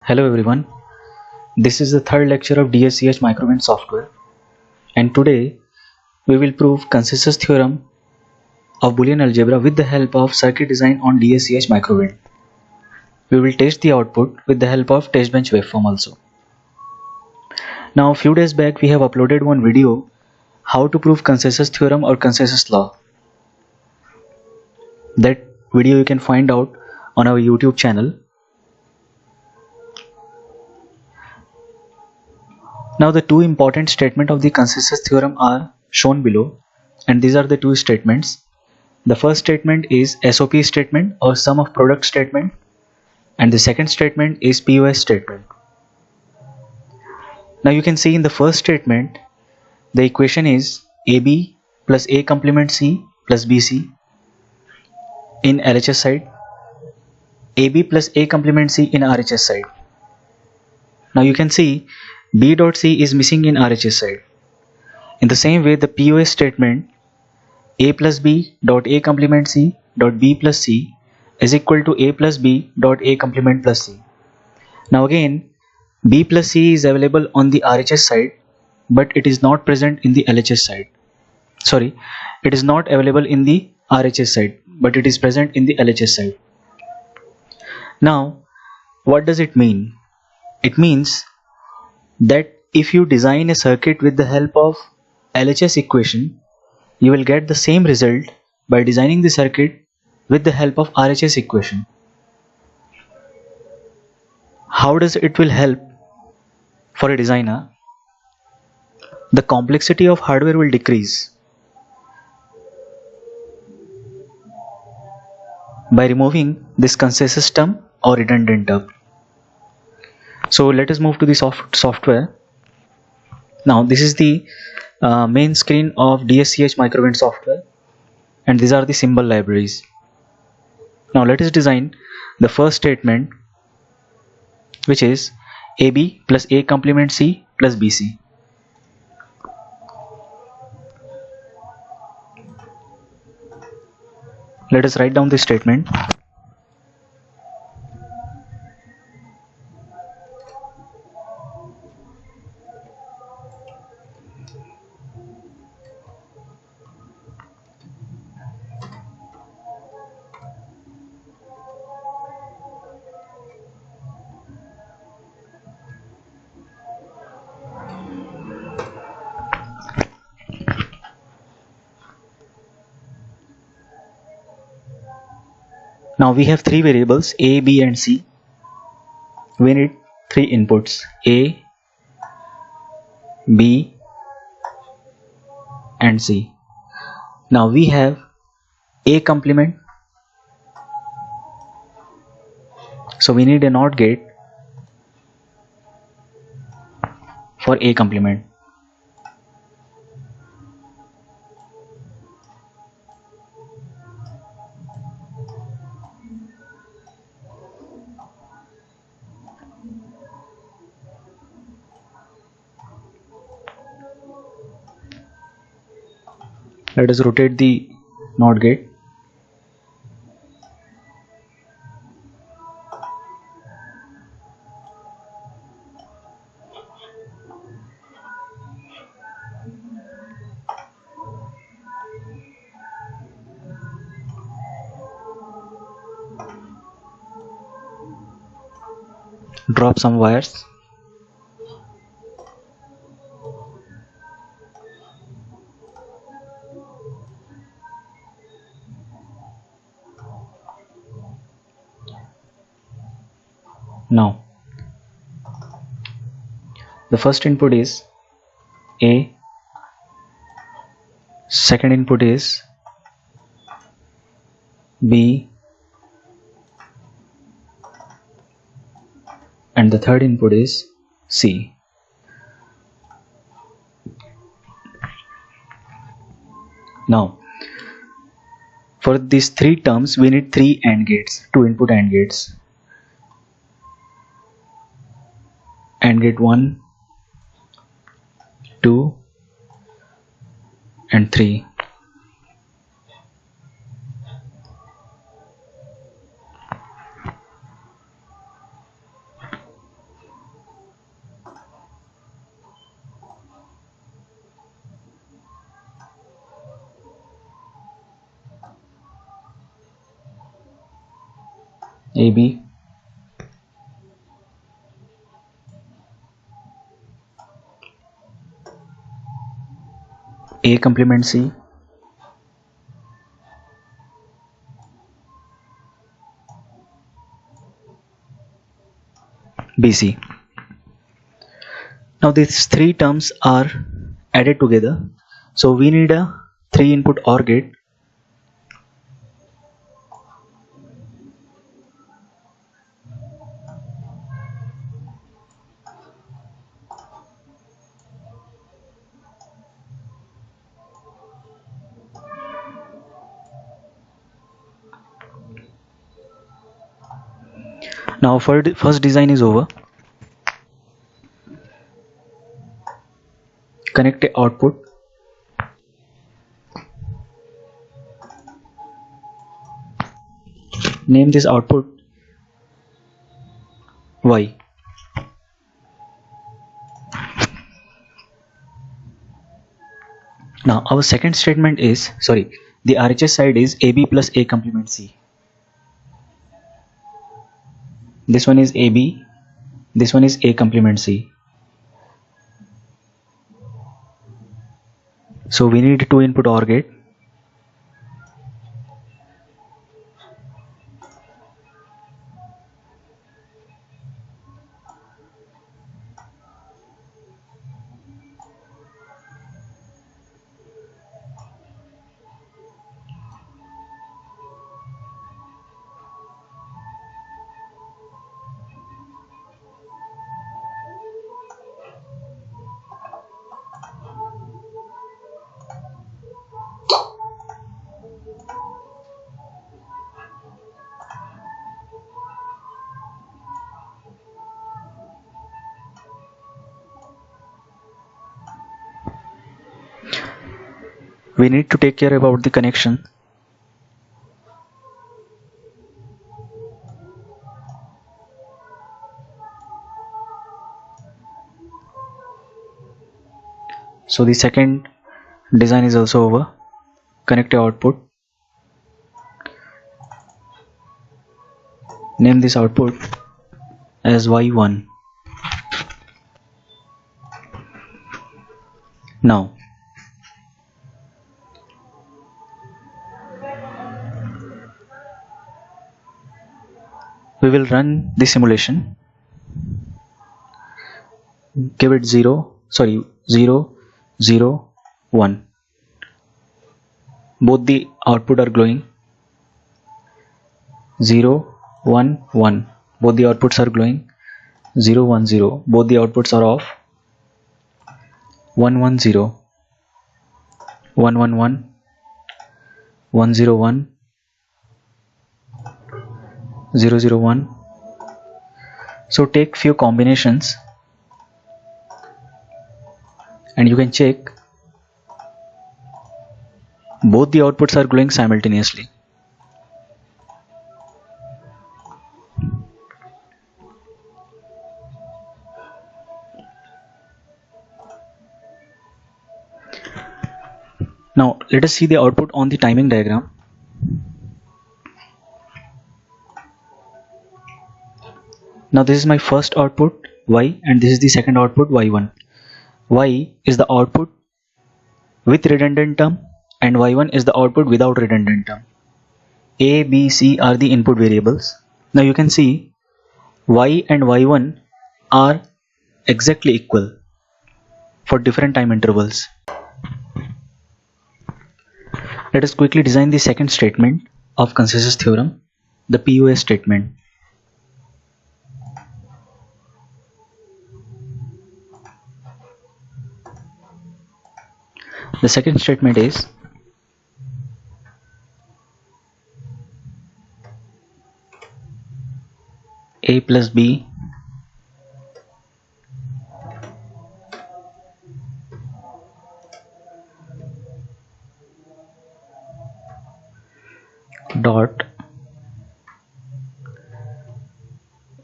Hello everyone, this is the third lecture of DSCH Microwind software, and today we will prove consensus theorem of Boolean algebra with the help of circuit design on DSCH Microwind. We will test the output with the help of test bench waveform also. Now a few days back we have uploaded one video how to prove consensus theorem or consensus law. That video you can find out on our YouTube channel. Now the two important statements of the consensus theorem are shown below, and these are the two statements. The first statement is SOP statement or sum of product statement, and the second statement is POS statement. Now you can see in the first statement the equation is AB plus A complement C plus BC in LHS side, AB plus A complement C in RHS side. Now you can see B dot C is missing in RHS side. In the same way, the POS statement A plus B dot A complement C dot B plus C is equal to A plus B dot A complement plus C. Now again, B plus C is available on the RHS side, but it is not present in the LHS side. Sorry, it is not available in the RHS side, but it is present in the LHS side. Now, what does it mean? It means that if you design a circuit with the help of LHS equation, you will get the same result by designing the circuit with the help of RHS equation. How does it will help for a designer? The complexity of hardware will decrease by removing this consensus term or redundant term. So let us move to the software. Now this is the main screen of DSCH Microwind software, and these are the symbol libraries. Now let us design the first statement, which is AB plus A complement C plus BC. Let us write down this statement. Now we have three variables A, B and C. We need three inputs A, B and C. Now we have A complement, so we need a NOT gate for A complement. Let us rotate the NOT gate. Drop some wires. Now the first input is A, second input is B, and the third input is C. Now for these three terms we need three AND gates, two input AND gates. AND gate 1, 2 and 3. AB A complement C BC. Now these three terms are added together, so we need a 3-input OR gate. Now first design is over. Connect a output. Name this output Y. Now our second statement is, the RHS side is AB plus A complement C. This one is AB, this one is A complement C. So we need 2-input OR gate. We need to take care about the connection. So the second design is also over. Connect a output. Name this output as Y1. Now we will run the simulation. Give it 0, 0, 1. Both the output are glowing. 0, 1, 1. Both the outputs are glowing. 0, 1, 0. Both the outputs are off. 1, 1, 0. 1, 1, 1. 1, 0, 1. 0, 0, 1. So take few combinations and you can check both the outputs are glowing simultaneously. Now let us see the output on the timing diagram. Now this is my first output Y and this is the second output Y1. Y is the output with redundant term and Y1 is the output without redundant term. A, B, C are the input variables. Now you can see Y and Y1 are exactly equal for different time intervals. Let us quickly design the second statement of consensus theorem, the POS statement. The second statement is A plus B dot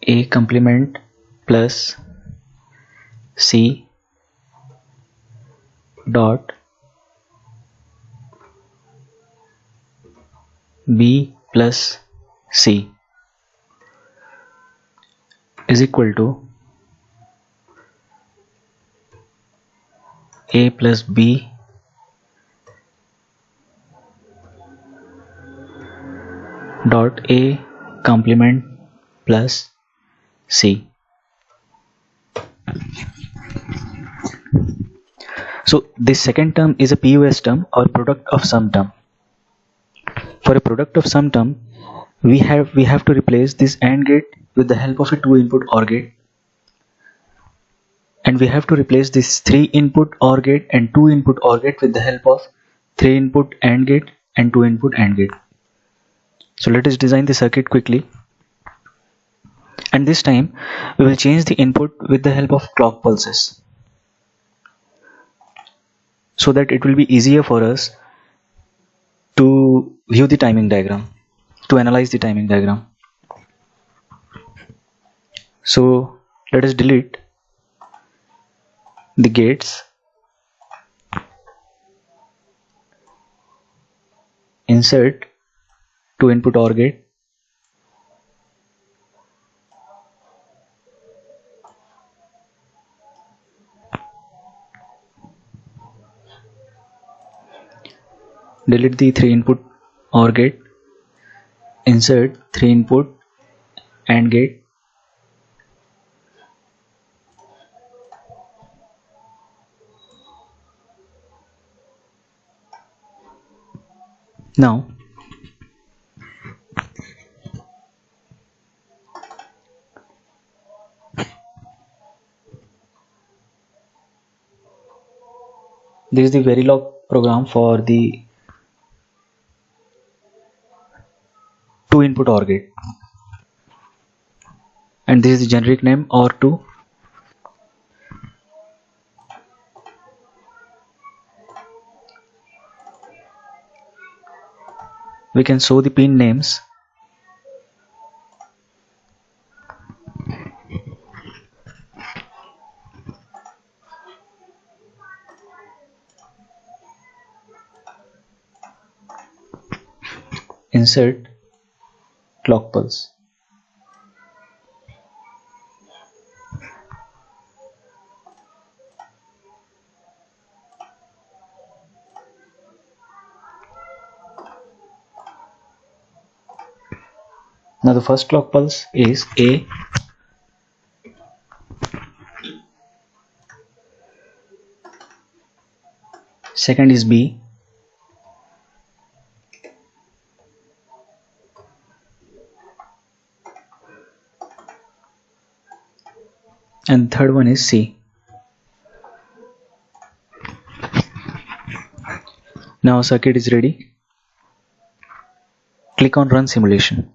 A complement plus C dot B plus C. is equal to A plus B dot A complement plus C. So this second term is a POS term or product of sum term. For a product of sum term, we have to replace this AND gate with the help of a 2-input OR gate, and we have to replace this 3-input OR gate and 2-input OR gate with the help of 3-input AND gate and 2-input AND gate. So let us design the circuit quickly, and this time we will change the input with the help of clock pulses, so that it will be easier for us to view the timing diagram, to analyze the timing diagram. So let us delete the gates, insert 2-input OR gate, delete the 3-input OR gate, insert 3-input AND gate, now this is the Verilog program for the 2-input OR gate, and this is the generic name OR2. We can show the pin names. Insert clock pulse. Now the first clock pulse is A, second is B, and third one is C. Now circuit is ready. Click on run simulation.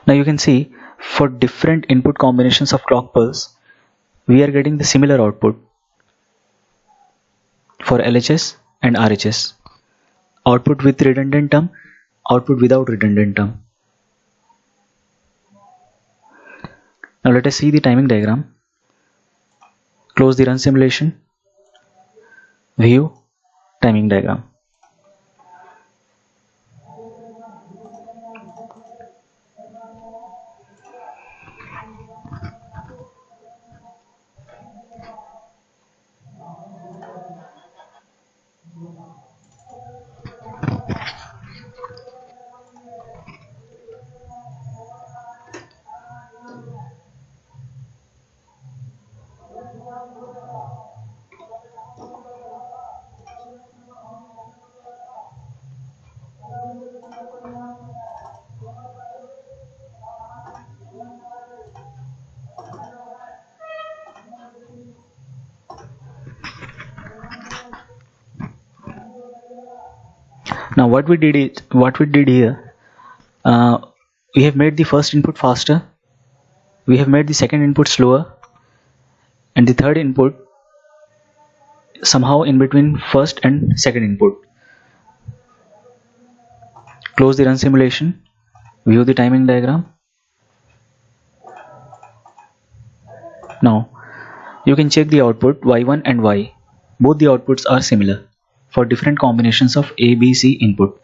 Now you can see for different input combinations of clock pulse, we are getting the similar output for LHS and RHS. Output with redundant term, output without redundant term. Now let us see the timing diagram. Close the run simulation. View timing diagram. Now what we did here, we have made the first input faster, we have made the second input slower, and the third input somehow in between first and second input. Close the run simulation, view the timing diagram. Now you can check the output Y1 and Y. Both the outputs are similar for different combinations of A, B, C input.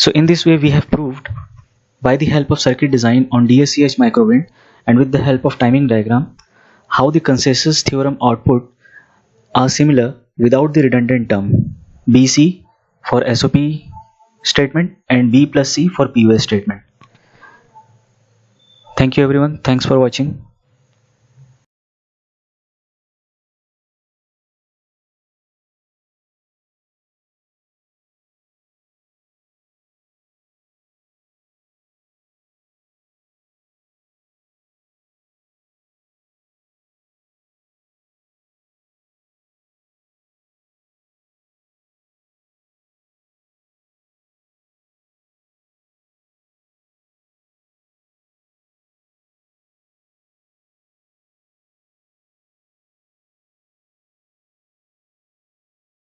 So in this way we have proved by the help of circuit design on DSCH Microwind and with the help of timing diagram how the consensus theorem output are similar without the redundant term BC for SOP statement and B plus C for POS statement. Thank you everyone. Thanks for watching.